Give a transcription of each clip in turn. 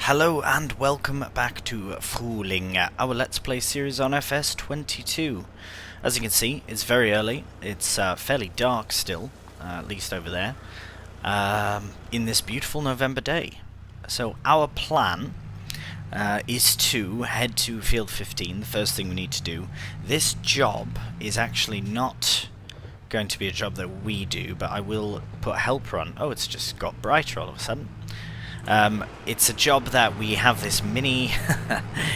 Hello and welcome back to Frühling, our Let's Play series on FS22. As you can see, it's very early. It's fairly dark still, at least over there, in this beautiful November day. So our plan is to head to Field 15, the first thing we need to do. This job is actually not going to be a job that we do, but I will put a helper on. Oh, it's just got brighter all of a sudden. It's a job that we have this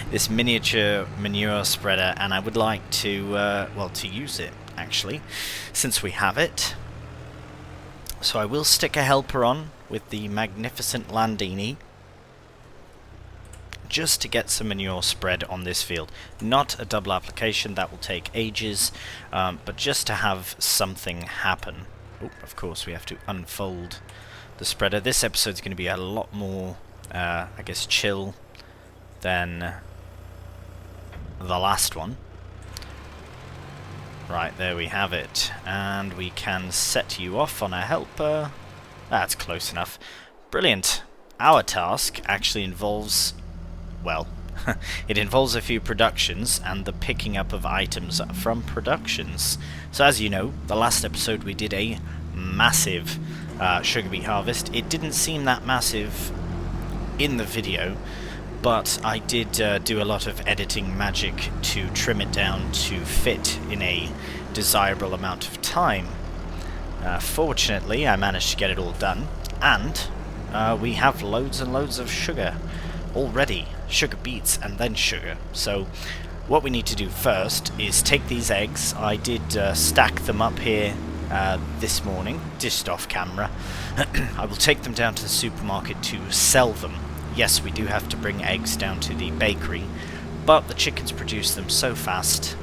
this miniature manure spreader, and I would like to, well, to use it, actually, since we have it. So I will stick a helper on with the magnificent Landini, just to get some manure spread on this field. Not a double application, that will take ages, but just to have something happen. Oh, of course, we have to unfold the spreader. This episode's going to be a lot more, I guess, chill than the last one. Right, there we have it. And we can set you off on a helper. That's close enough. Brilliant. Our task actually involves, well, it involves a few productions and the picking up of items from productions. So as you know, the last episode we did a massive sugar beet harvest. It didn't seem that massive in the video, but I did do a lot of editing magic to trim it down to fit in a desirable amount of time. Fortunately, I managed to get it all done, and we have loads and loads of sugar already. Sugar beets and then sugar. So what we need to do first is take these eggs. I did stack them up here this morning, just off camera. I will take them down to the supermarket to sell them. Yes, we do have to bring eggs down to the bakery, but the chickens produce them so fast,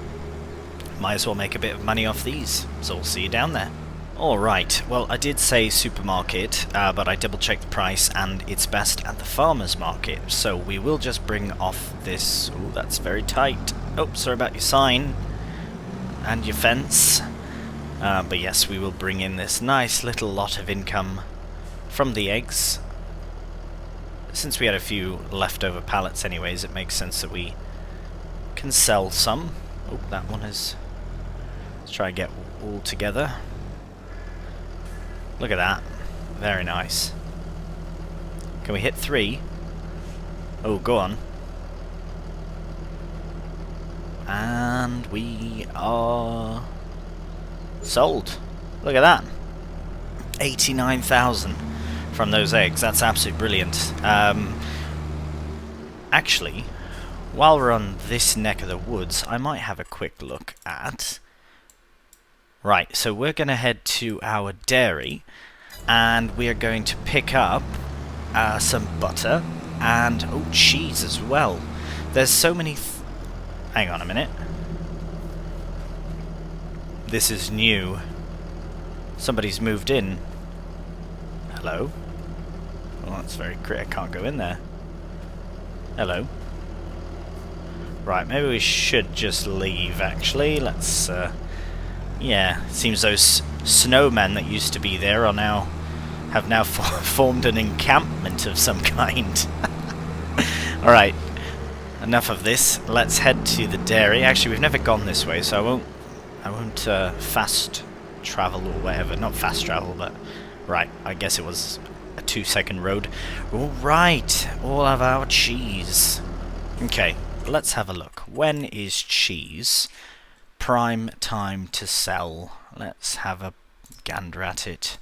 might as well make a bit of money off these, so I'll see you down there. Alright, well, I did say supermarket, but I double checked the price and it's best at the farmer's market, so we will just bring off this. Oh, that's very tight. Oh, sorry about your sign and your fence. But yes, we will bring in this nice little lot of income from the eggs. Since we had a few leftover pallets anyways, it makes sense that we can sell some. Oh, that one is... Let's try and get all together. Look at that. Very nice. Can we hit 3? Oh, go on. And we are... sold. Look at that. 89,000 from those eggs. That's absolutely brilliant. Actually, while we're on this neck of the woods, I might have a quick look at... Right, so we're going to head to our dairy, and we are going to pick up some butter and, oh, cheese as well. There's so many... Hang on a minute. This is new. Somebody's moved in. Hello? Well, that's very clear. I can't go in there. Hello? Right, maybe we should just leave, actually. Let's, yeah, seems those snowmen that used to be there are have now formed an encampment of some kind. Alright, enough of this. Let's head to the dairy. Actually, we've never gone this way, so I won't fast travel or whatever. Not fast travel, but... Right, I guess it was a 2-second road. Alright, all of our cheese. Okay, let's have a look. When is cheese prime time to sell? Let's have a gander at it.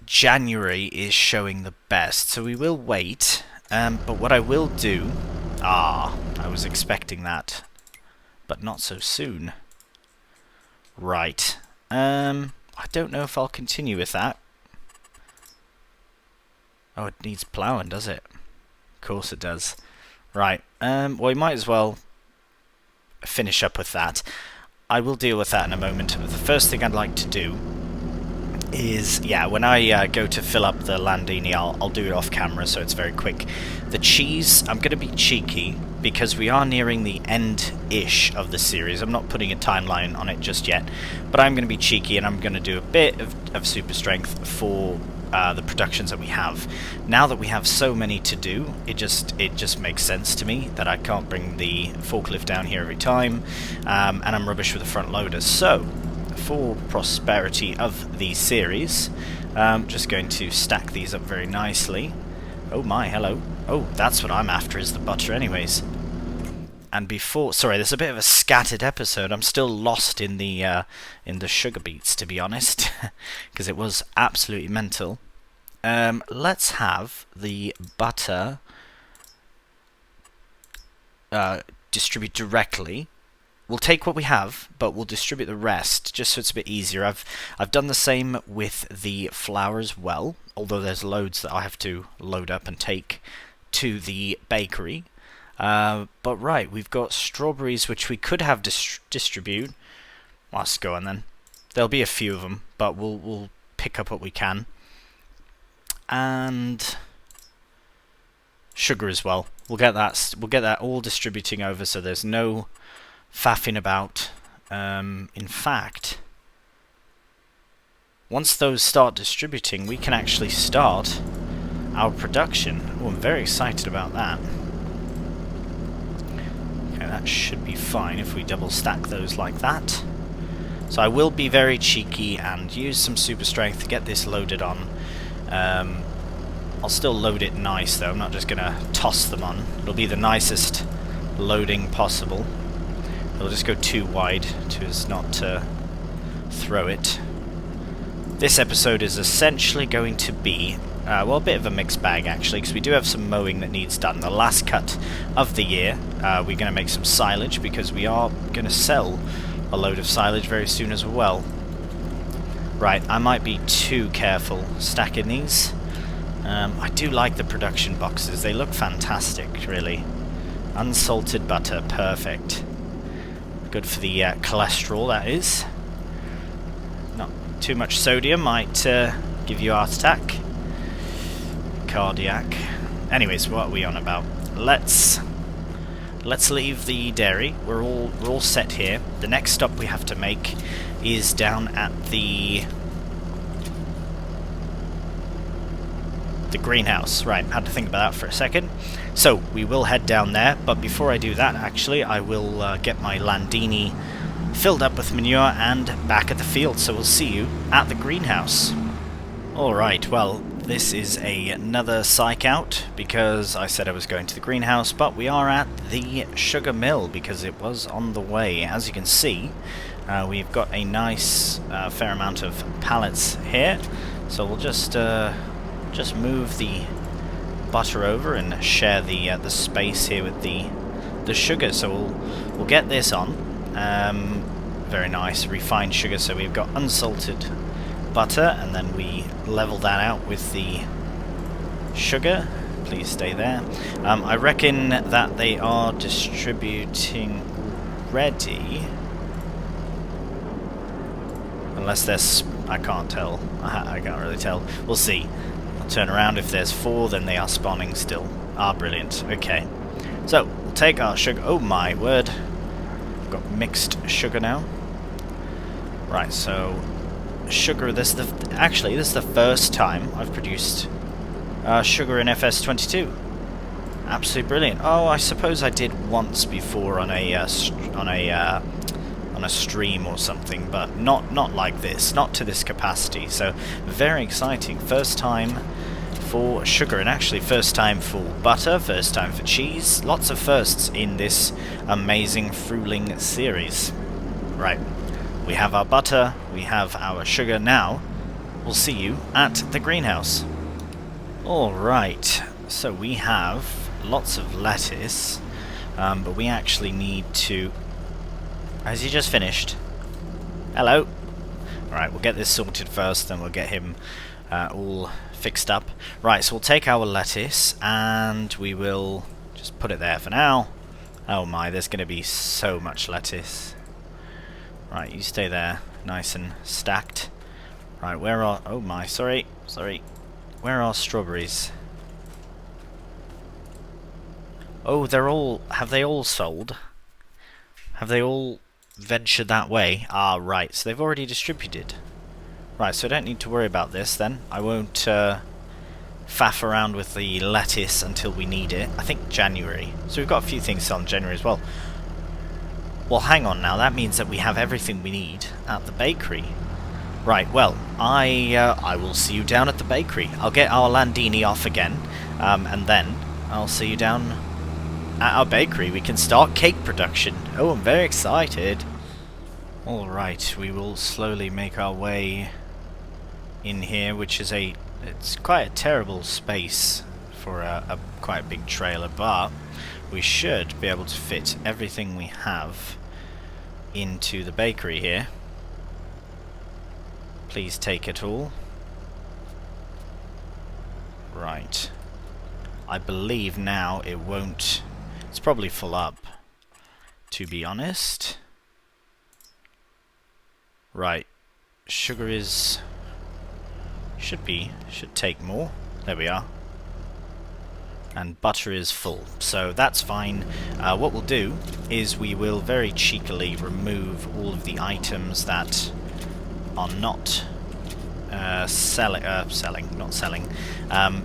January is showing the best, so we will wait. But what I will do... I was expecting that. But not so soon. Right. I don't know if I'll continue with that. Oh, it needs ploughing, does it? Of course it does. Right. Well, we might as well finish up with that. I will deal with that in a moment. But the first thing I'd like to do is, yeah, when I go to fill up the Landini, I'll do it off camera, so it's very quick. The cheese, I'm going to be cheeky, because we are nearing the end-ish of the series. I'm not putting a timeline on it just yet, but I'm going to be cheeky, and I'm going to do a bit of super strength for the productions that we have. Now that we have so many to do, it just makes sense to me that I can't bring the forklift down here every time, and I'm rubbish with the front loader. So, for prosperity of the series, just going to stack these up very nicely. Oh my, hello. Oh, that's what I'm after, is the butter anyways. And before, sorry, there's a bit of a scattered episode. I'm still lost in the sugar beets, to be honest, because it was absolutely mental. Let's have the butter distribute directly. We'll take what we have, but we'll distribute the rest, just so it's a bit easier. I've done the same with the flour as well, although there's loads that I have to load up and take to the bakery. But right, we've got strawberries which we could have distribute. Well, let's go on then. There'll be a few of them, but we'll pick up what we can. And sugar as well. We'll get that all distributing over, so there's no faffing about. In fact, once those start distributing, we can actually start our production. Oh, I'm very excited about that. Okay, that should be fine if we double stack those like that. So I will be very cheeky and use some super strength to get this loaded on. I'll still load it nice though, I'm not just going to toss them on. It'll be the nicest loading possible. It'll just go too wide to as not to throw it. This episode is essentially going to be, well, a bit of a mixed bag actually, because we do have some mowing that needs done. The last cut of the year, we're going to make some silage, because we are going to sell a load of silage very soon as well. Right, I might be too careful stacking these. I do like the production boxes, they look fantastic, really. Unsalted butter, perfect. Good for the cholesterol, that is. Not too much sodium might give you a heart attack. Cardiac. Anyways, what are we on about? Let's leave the dairy. We're all set here. The next stop we have to make is down at the greenhouse. Right, had to think about that for a second. So we will head down there, but before I do that, actually, I will get my Landini filled up with manure and back at the field. So we'll see you at the greenhouse. Alright, well, this is another psych out, because I said I was going to the greenhouse, but we are at the sugar mill, because it was on the way. As you can see, we've got a nice fair amount of pallets here, so we'll just move the butter over and share the space here with the sugar. So we'll get this on. Very nice refined sugar. So we've got unsalted butter, and then we level that out with the sugar. Please stay there. I reckon that they are distributing already, unless there's, I can't tell. I can't really tell. We'll see. Turn around, if there's 4, then they are spawning still. Ah, brilliant. Okay. So, we'll take our sugar. Oh my word. We've got mixed sugar now. Right, so sugar, this is the first time I've produced sugar in FS22. Absolutely brilliant. Oh, I suppose I did once before on a stream or something, but not like this, not to this capacity. So very exciting. First time for sugar, and actually first time for butter, first time for cheese. Lots of firsts in this amazing Frühling series. Right, we have our butter, we have our sugar. Now we'll see you at the greenhouse. Alright, so we have lots of lettuce, but we actually need to... Has he just finished? Hello? Alright, we'll get this sorted first, then we'll get him all fixed up. Right, so we'll take our lettuce, and we will just put it there for now. Oh my, there's going to be so much lettuce. Right, you stay there, nice and stacked. Right, where are... Oh my, sorry. Where are strawberries? Oh, they're all... Have they all sold? Have they all ventured that way? Ah, right, so they've already distributed. Right, so I don't need to worry about this then. I won't faff around with the lettuce until we need it. I think January. So we've got a few things still in January as well. Well, hang on now. That means that we have everything we need at the bakery. Right, well, I will see you down at the bakery. I'll get our Landini off again, and then I'll see you down at our bakery. We can start cake production. Oh, I'm very excited. Alright, we will slowly make our way in here, which is it's quite a terrible space for a quite big trailer, but we should be able to fit everything we have into the bakery here. Please take it all. Right. I believe now it won't... It's probably full up, to be honest. Right. Sugar is... should take more. There we are. And butter is full, so that's fine. What we'll do is we will very cheekily remove all of the items that are not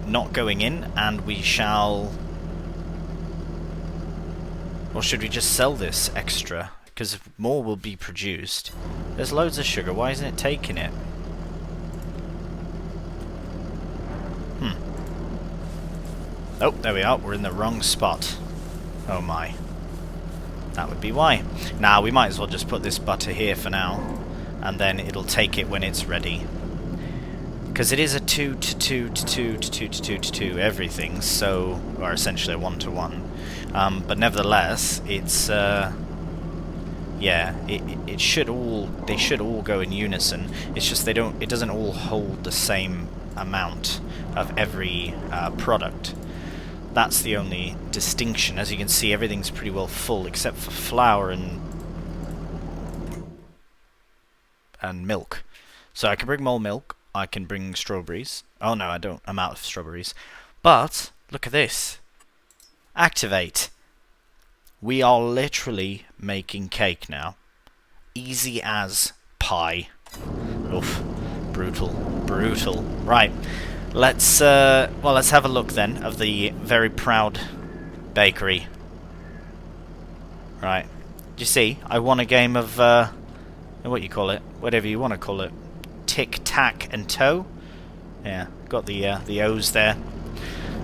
not going in, and we shall... Or should we just sell this extra? Because more will be produced. There's loads of sugar, why isn't it taking it? Oh, there we are, we're in the wrong spot. Oh my. That would be why. Now, we might as well just put this butter here for now, and then it'll take it when it's ready. Because it is a 2 to 2 to 2 to 2 to 2 to 2 everything, so... or essentially a 1 to 1. But nevertheless, it's... yeah, it should all... they should all go in unison. It's just they don't... it doesn't all hold the same amount of every product. That's the only distinction. As you can see, everything's pretty well full except for flour and milk. So I can bring more milk. I can bring strawberries. Oh no, I don't. I'm out of strawberries. But look at this. Activate. We are literally making cake now. Easy as pie. Oof. Brutal. Brutal. Right. Let's have a look then of the very proud bakery. Right. Do you see? I won a game of, what you call it? Whatever you want to call it. Tic-tac-and-toe? Yeah, got the O's there.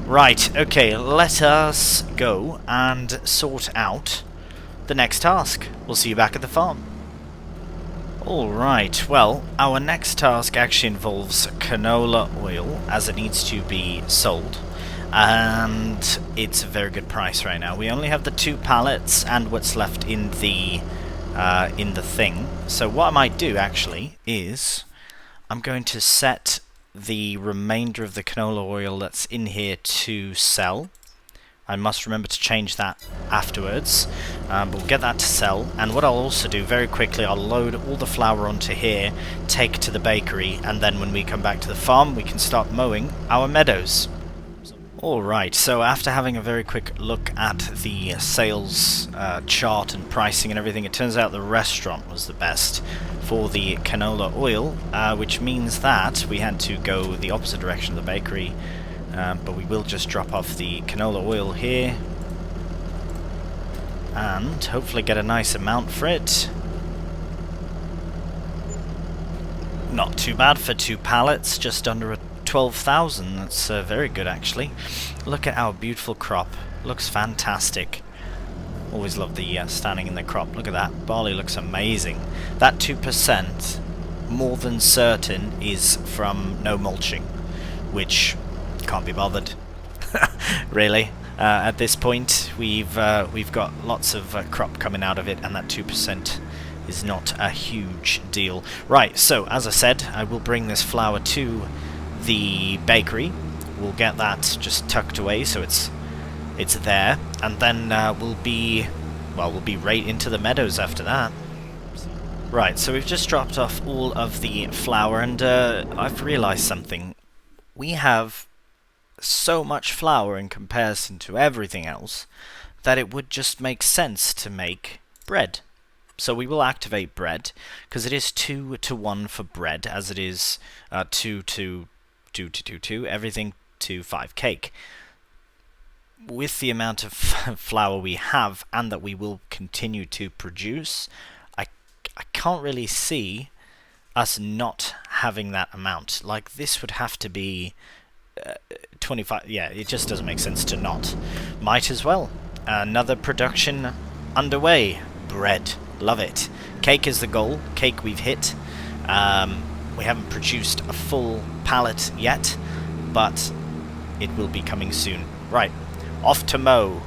Right, okay, let us go and sort out the next task. We'll see you back at the farm. Alright, well, our next task actually involves canola oil, as it needs to be sold. And it's a very good price right now. We only have the 2 pallets and what's left in the thing. So what I might do, actually, is I'm going to set the remainder of the canola oil that's in here to sell. I must remember to change that afterwards, but we'll get that to sell. And what I'll also do very quickly, I'll load all the flour onto here, take to the bakery, and then when we come back to the farm we can start mowing our meadows. Alright, so after having a very quick look at the sales chart and pricing and everything, it turns out the restaurant was the best for the canola oil, which means that we had to go the opposite direction of the bakery. But we will just drop off the canola oil here and hopefully get a nice amount for it. Not too bad for 2 pallets, just under 12,000. That's very good actually. Look at our beautiful crop. Looks fantastic. Always love the standing in the crop. Look at that. Barley looks amazing. That 2%, more than certain, is from no mulching, which... can't be bothered. Really. At this point we've got lots of crop coming out of it, and that 2% is not a huge deal. Right, so as I said, I will bring this flour to the bakery. We'll get that just tucked away so it's there, and then we'll be right into the meadows after that. Right, so we've just dropped off all of the flour, and I've realized something. We have so much flour in comparison to everything else that it would just make sense to make bread. So we will activate bread, because it is 2 to 1 for bread, as it is 2 to 2, everything to 5 cake. With the amount of flour we have, and that we will continue to produce, I can't really see us not having that amount. Like, this would have to be 25. Yeah, it just doesn't make sense to not. Might as well. Another production underway. Bread. Love it. Cake is the goal. Cake we've hit. We haven't produced a full pallet yet, but it will be coming soon. Right. Off to mow.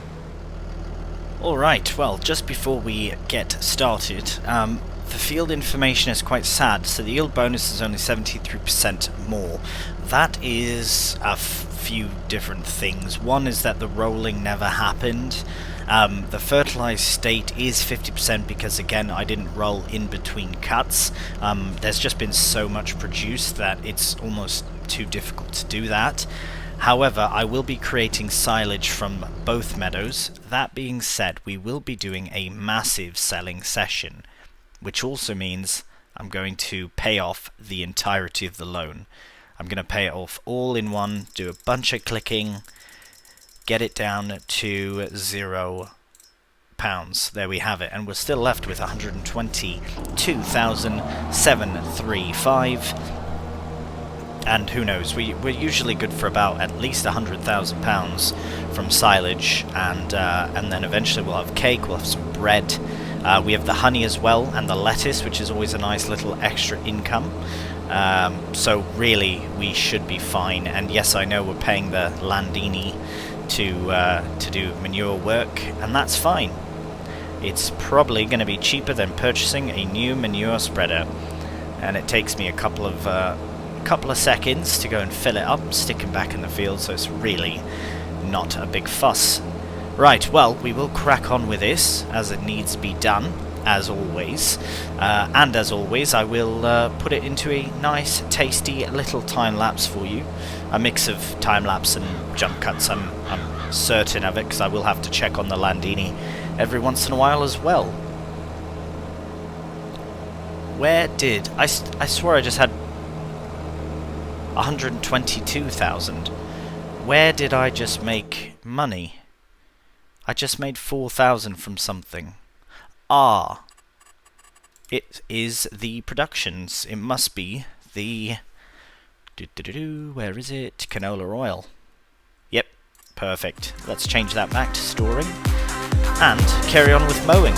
Alright, well, just before we get started, the field information is quite sad. So the yield bonus is only 73% more. That is a few different things. One is that the rolling never happened. The fertilized state is 50% because, again, I didn't roll in between cuts. There's just been so much produced that it's almost too difficult to do that. However, I will be creating silage from both meadows. That being said, we will be doing a massive selling session, which also means I'm going to pay off the entirety of the loan. I'm going to pay it off all in one, do a bunch of clicking, get it down to £0. There we have it, and we're still left with 122,735. And who knows, we're usually good for about at least £100,000 from silage, and then eventually we'll have cake, we'll have some bread. We have the honey as well, and the lettuce, which is always a nice little extra income. So really, we should be fine. And yes, I know we're paying the Landini to do manure work, and that's fine. It's probably going to be cheaper than purchasing a new manure spreader, and it takes me a couple of seconds to go and fill it up, stick it back in the field, so it's really not a big fuss. Right, well, we will crack on with this as it needs to be done, as always. And as always, I will put it into a nice, tasty little time-lapse for you. A mix of time-lapse and jump cuts, I'm certain of it, because I will have to check on the Landini every once in a while as well. Where did... I swore I just had 122,000. Where did I just make money? I just made 4,000 from something. Ah, it is the productions. It must be the where is it? Canola oil. Yep, perfect. Let's change that back to storing and carry on with mowing.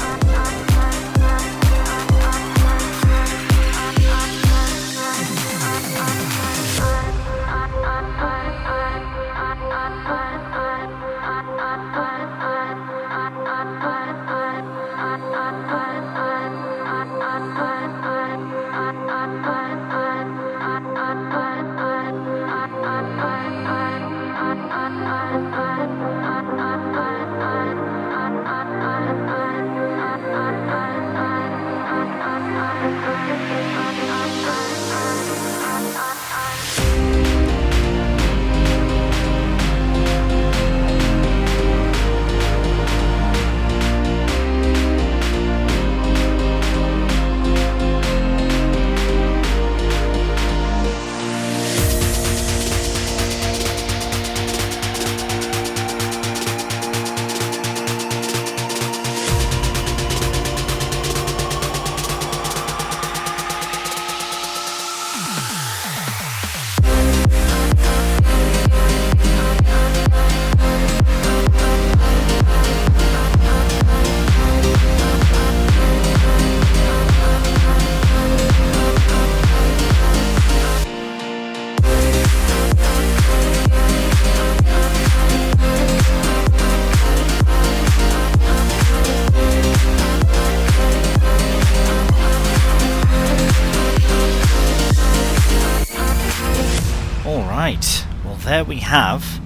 Right, well there we have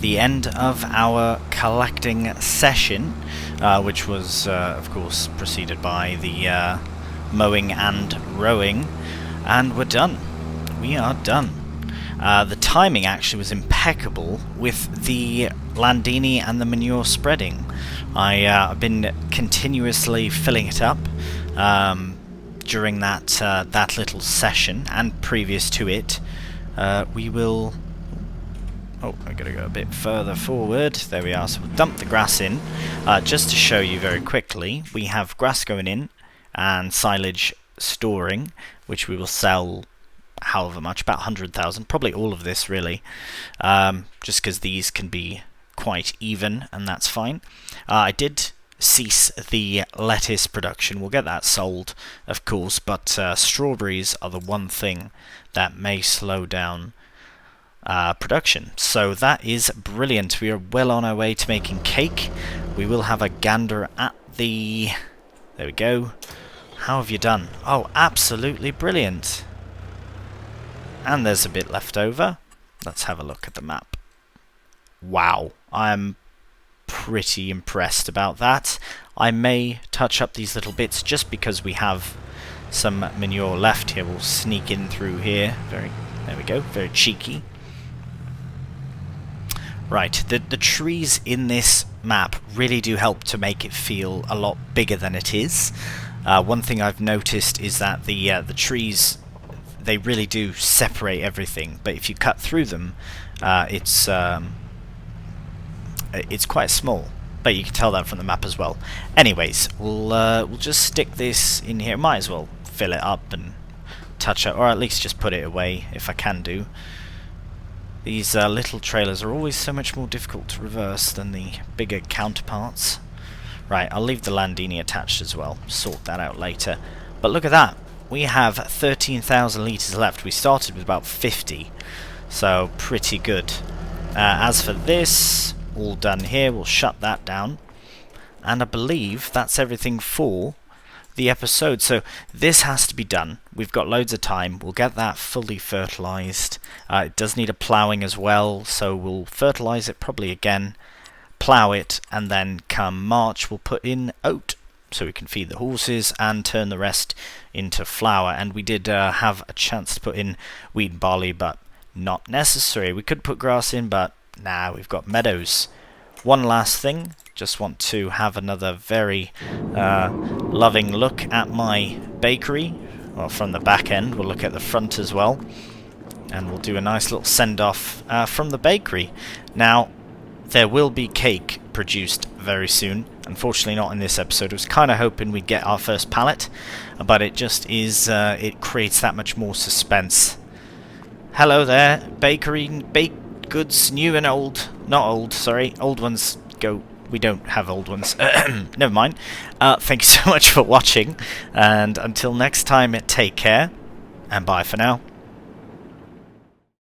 the end of our collecting session, which was of course preceded by the mowing and rowing, and we're done. We are done. The timing actually was impeccable with the Landini and the manure spreading. I've been continuously filling it up during that little session, and previous to it. We will... Oh, I've got to go a bit further forward. There we are. So we'll dump the grass in. Just to show you very quickly, we have grass going in and silage storing, which we will sell however much, about 100,000, probably all of this really, just because these can be quite even, and that's fine. I did cease the lettuce production. We'll get that sold, of course, but strawberries are the one thing that may slow down production. So that is brilliant. We are well on our way to making cake. We will have a gander at the... There we go. How have you done? Oh, absolutely brilliant. And there's a bit left over. Let's have a look at the map. Wow, I'm pretty impressed about that. I may touch up these little bits just because we have some manure left here. We'll sneak in through here. There we go, very cheeky. Right, the trees in this map really do help to make it feel a lot bigger than it is. One thing I've noticed is that the trees, they really do separate everything, but if you cut through them, it's quite small. But you can tell that from the map as well. Anyways, we'll just stick this in here. Might as well fill it up and touch it, or at least just put it away if I can do. These little trailers are always so much more difficult to reverse than the bigger counterparts. Right, I'll leave the Landini attached as well. Sort that out later. But look at that. We have 13,000 litres left. We started with about 50. So, pretty good. As for this, all done here. We'll shut that down. And I believe that's everything for the episode. So this has to be done. We've got loads of time. We'll get that fully fertilised. It does need a ploughing as well, so we'll fertilise it probably again, plough it, and then come March we'll put in oat so we can feed the horses and turn the rest into flour. And we did have a chance to put in wheat and barley, but not necessary. We could put grass in, but nah, we've got meadows. One last thing, just want to have another very loving look at my bakery. Well, from the back end, we'll look at the front as well, and we'll do a nice little send-off from the bakery. Now, there will be cake produced very soon. Unfortunately not in this episode. I was kind of hoping we'd get our first pallet, but it just is, it creates that much more suspense. Hello there, bakery, baked goods, new and old. Not old, sorry, old ones go... We don't have old ones. Never mind. Thank you so much for watching, and until next time, take care, and bye for now.